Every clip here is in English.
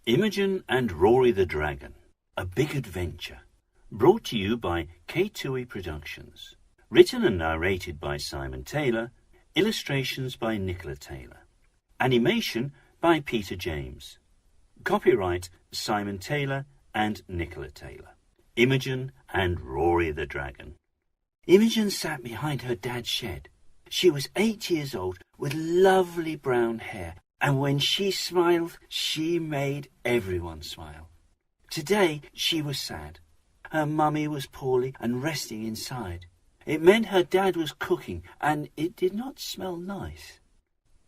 Imogen and Roari the Dragon, A Big Adventure. Brought to you by Kaytui Productions. Written and narrated by Simon Taylor. Illustrations by Nicola Taylor. Animation by Peter James. Copyright Simon Taylor and Nicola Taylor. Imogen and Roari the Dragon. Imogen sat behind her dad's shed. She was 8 years old with lovely brown hair, and when she smiled, she made everyone smile. Today she was sad. Her mummy was poorly and resting inside. It meant her dad was cooking, and it did not smell nice.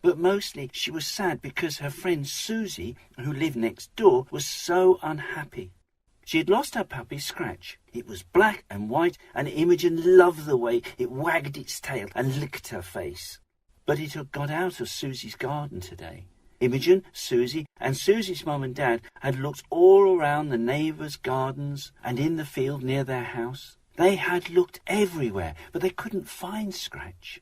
But mostly she was sad because her friend Susie, who lived next door, was so unhappy. She had lost her puppy Scratch. It was black and white, and Imogen loved the way it wagged its tail and licked her face. But it had got out of Susie's garden today. Imogen, Susie, and Susie's mum and dad had looked all around the neighbours' gardens and in the field near their house. They had looked everywhere, but they couldn't find Scratch.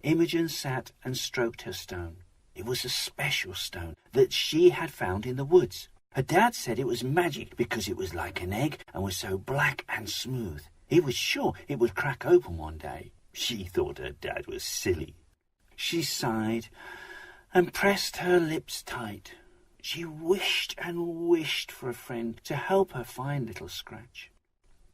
Imogen sat and stroked her stone. It was a special stone that she had found in the woods. Her dad said it was magic because it was like an egg and was so black and smooth. He was sure it would crack open one day. She thought her dad was silly. She sighed and pressed her lips tight. She wished and wished for a friend to help her find little Scratch.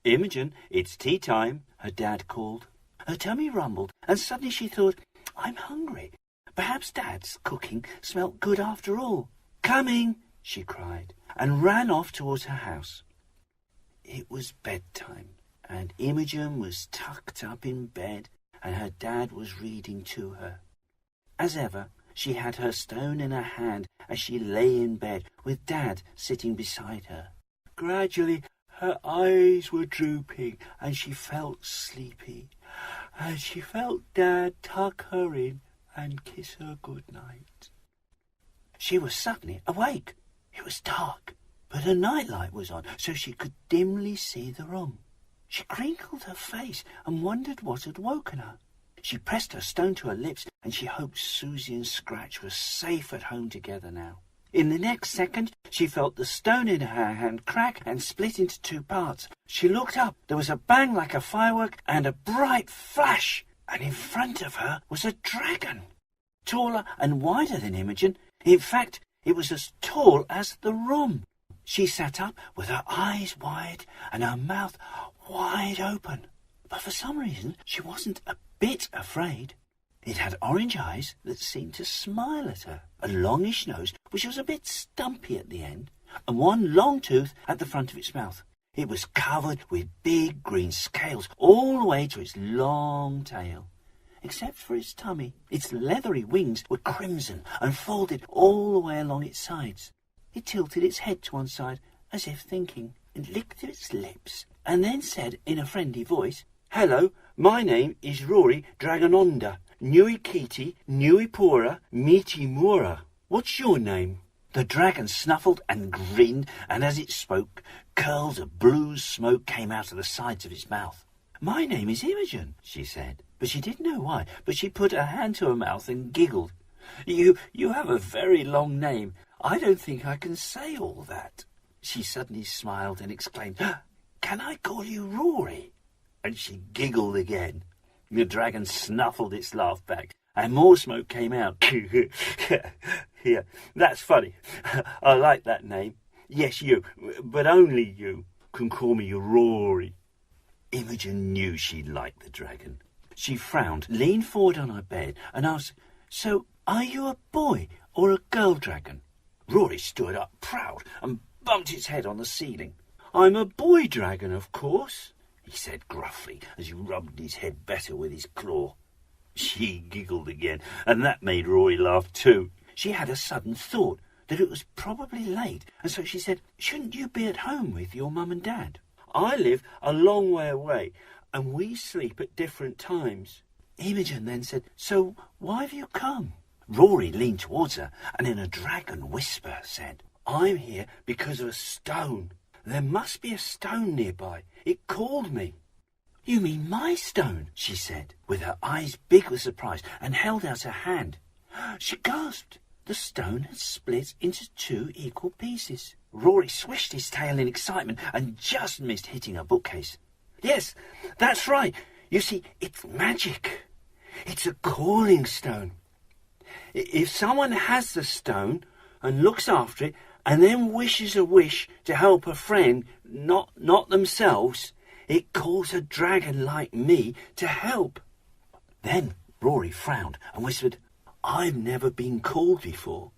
"Imogen, it's tea time," her dad called. Her tummy rumbled, and suddenly she thought, "I'm hungry. Perhaps Dad's cooking smelt good after all." "Coming!" she cried, and ran off towards her house. It was bedtime, and Imogen was tucked up in bed, and her dad was reading to her. As ever, she had her stone in her hand as she lay in bed, with Dad sitting beside her. Gradually, her eyes were drooping, and she felt sleepy, and she felt Dad tuck her in and kiss her good night. She was suddenly awake. It was dark, but her nightlight was on, so she could dimly see the room. She crinkled her face and wondered what had woken her. She pressed her stone to her lips, and she hoped Susie and Scratch were safe at home together now. In the next second, she felt the stone in her hand crack and split into two parts. She looked up. There was a bang like a firework and a bright flash, and in front of her was a dragon, taller and wider than Imogen. In fact, it was as tall as the room. She sat up with her eyes wide and her mouth wide open. But for some reason, she wasn't a bit afraid. It had orange eyes that seemed to smile at her, a longish nose which was a bit stumpy at the end, and one long tooth at the front of its mouth. It was covered with big green scales all the way to its long tail, except for its tummy. Its leathery wings were crimson and folded all the way along its sides. It tilted its head to one side, as if thinking, and licked its lips, and then said in a friendly voice, "Hello, my name is Roari Dragononda, Nui Kiti, Nui Pora, Miti Mura. What's your name?" The dragon snuffled and grinned, and as it spoke, curls of blue smoke came out of the sides of its mouth. "My name is Imogen," she said, but she didn't know why, but she put her hand to her mouth and giggled. You have a very long name. I don't think I can say all that." She suddenly smiled and exclaimed, "Can I call you Roari?" And she giggled again. The dragon snuffled its laugh back, and more smoke came out. "Yeah, that's funny. I like that name. Yes, you, but only you, can call me Roari." Imogen knew she liked the dragon. She frowned, leaned forward on her bed, and asked, "So, are you a boy or a girl dragon?" Roari stood up proud and bumped its head on the ceiling. "I'm a boy dragon, of course," he said gruffly, as he rubbed his head better with his claw. She giggled again, and that made Roari laugh too. She had a sudden thought that it was probably late, and so she said, "Shouldn't you be at home with your mum and dad? I live a long way away, and we sleep at different times." Imogen then said, "So why have you come?" Roari leaned towards her, and in a dragon whisper said, "I'm here because of a stone. There must be a stone nearby. It called me." "You mean my stone?" she said, with her eyes big with surprise, and held out her hand. She gasped. The stone had split into 2 equal pieces. Roari swished his tail in excitement and just missed hitting a bookcase. Yes, that's right. You see, it's magic. It's a calling stone. If someone has the stone and looks after it and then wishes a wish to help a friend, not themselves, it calls a dragon like me to help. Then Roari frowned and whispered, I've never been called before.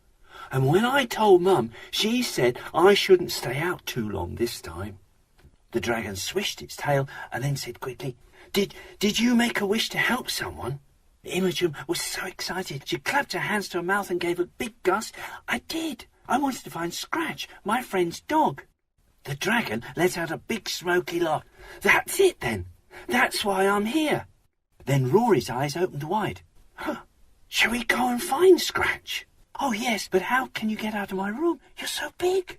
And when I told Mum, she said I shouldn't stay out too long this time. The dragon swished its tail and then said quickly, Did you make a wish to help someone? Imogen was so excited. She clapped her hands to her mouth and gave a big gasp. I did. I wanted to find Scratch, my friend's dog. The dragon let out a big smoky laugh. That's it then. That's why I'm here. Then Roari's eyes opened wide. Huh. Shall we go and find Scratch? Oh, yes, but how can you get out of my room? You're so big.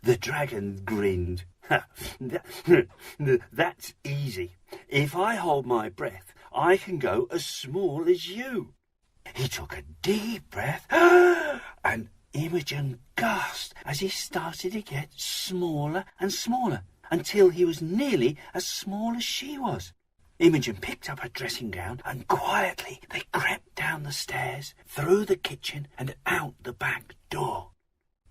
The dragon grinned. That's easy. If I hold my breath, I can go as small as you. He took a deep breath, and Imogen gasped as he started to get smaller and smaller, until he was nearly as small as she was. Imogen picked up her dressing gown, and quietly they crept down the stairs, through the kitchen, and out the back door.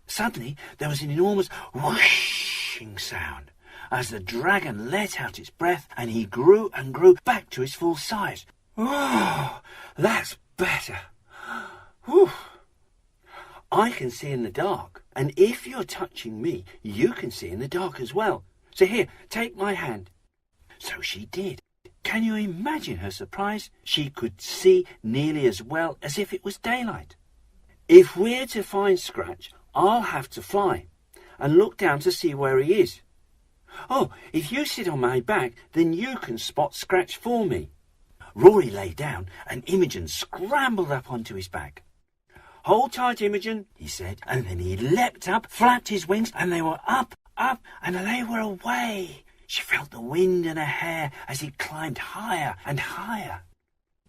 Suddenly there was an enormous whooshing sound, as the dragon let out its breath, and he grew and grew back to his full size. Oh, that's better. Whew. I can see in the dark, and if you're touching me, you can see in the dark as well. So here, take my hand. So she did. Can you imagine her surprise? She could see nearly as well as if it was daylight. If we're to find Scratch, I'll have to fly and look down to see where he is. Oh, if you sit on my back, then you can spot Scratch for me. Roari lay down, and Imogen scrambled up onto his back. Hold tight, Imogen, he said, and then he leapt up, flapped his wings, and they were up, and they were away. She felt the wind in her hair as he climbed higher and higher.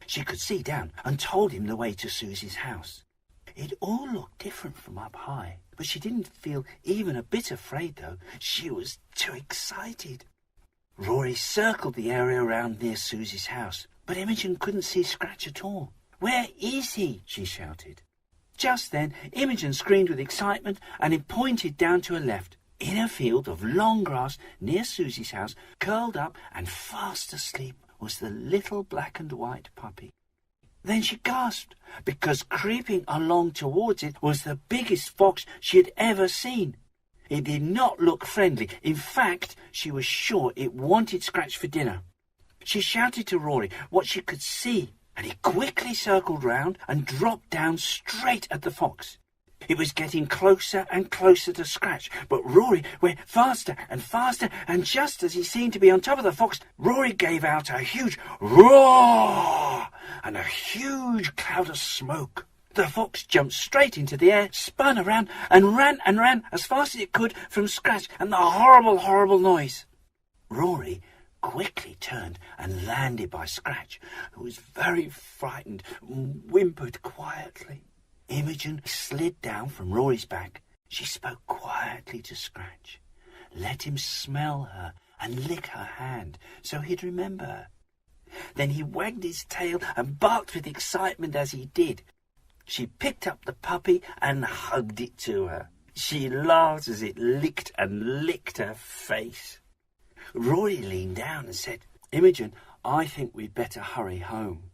She could see down and told him the way to Susie's house. It all looked different from up high, but she didn't feel even a bit afraid, though. She was too excited. Roari circled the area around near Susie's house, but Imogen couldn't see Scratch at all. Where is he? She shouted. Just then, Imogen screamed with excitement, and it pointed down to her left. In a field of long grass near Susie's house, curled up and fast asleep, was the little black and white puppy. Then she gasped, because creeping along towards it was the biggest fox she had ever seen. It did not look friendly. In fact, she was sure it wanted Scratch for dinner. She shouted to Roari what she could see, and he quickly circled round and dropped down straight at the fox. It was getting closer and closer to Scratch, but Roari went faster and faster, and just as he seemed to be on top of the fox, Roari gave out a huge roar and a huge cloud of smoke. The fox jumped straight into the air, spun around, and ran as fast as it could from Scratch and the horrible, horrible noise. Roari quickly turned and landed by Scratch, who was very frightened and whimpered quietly. Imogen slid down from Roari's back. She spoke quietly to Scratch, let him smell her and lick her hand so he'd remember her. Then he wagged his tail and barked with excitement as he did. She picked up the puppy and hugged it to her. She laughed as it licked and licked her face. Roari leaned down and said, Imogen, I think we'd better hurry home.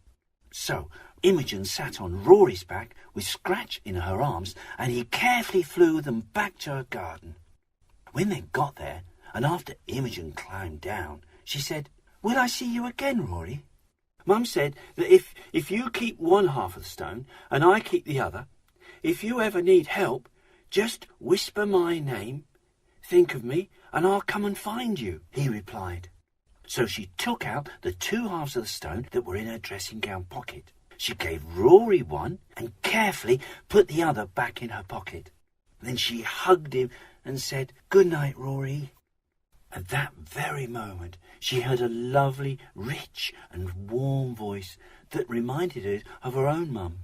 So Imogen sat on Roari's back with Scratch in her arms, and he carefully flew them back to her garden. When they got there, and after Imogen climbed down, she said, Will I see you again, Roari? Mum said that if you keep one half of the stone and I keep the other, if you ever need help, just whisper my name, think of me, and I'll come and find you, he replied. So she took out the 2 halves of the stone that were in her dressing gown pocket. She gave Roari one and carefully put the other back in her pocket. Then she hugged him and said, Good night, Roari. At that very moment, she heard a lovely, rich and warm voice that reminded her of her own mum.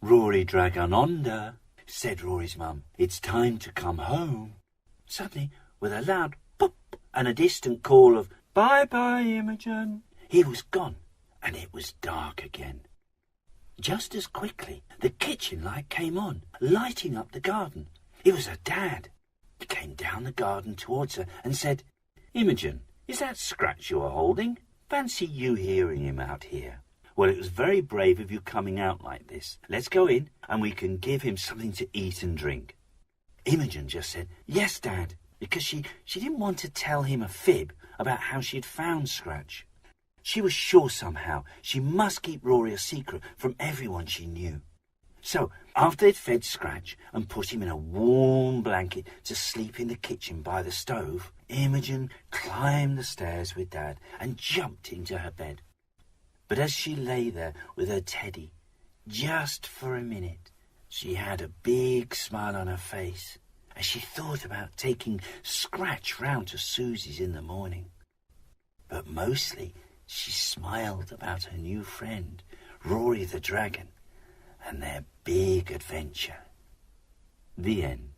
"Roari Dragon onder," said Roari's mum. "It's time to come home." Suddenly, with a loud pop and a distant call of "Bye-bye, Imogen," he was gone, and it was dark again. Just as quickly, the kitchen light came on, lighting up the garden. It was her dad. He came down the garden towards her and said, "Imogen, is that Scratch you are holding? Fancy you hearing him out here. Well, it was very brave of you coming out like this. Let's go in and we can give him something to eat and drink." Imogen just said, "Yes, Dad," because she didn't want to tell him a fib about how she had found Scratch. She was sure somehow she must keep Roari a secret from everyone she knew. So, after they'd fed Scratch and put him in a warm blanket to sleep in the kitchen by the stove, Imogen climbed the stairs with Dad and jumped into her bed. But as she lay there with her teddy, just for a minute, she had a big smile on her face as she thought about taking Scratch round to Susie's in the morning. But mostly she smiled about her new friend, Roari the Dragon, and their big adventure. The end.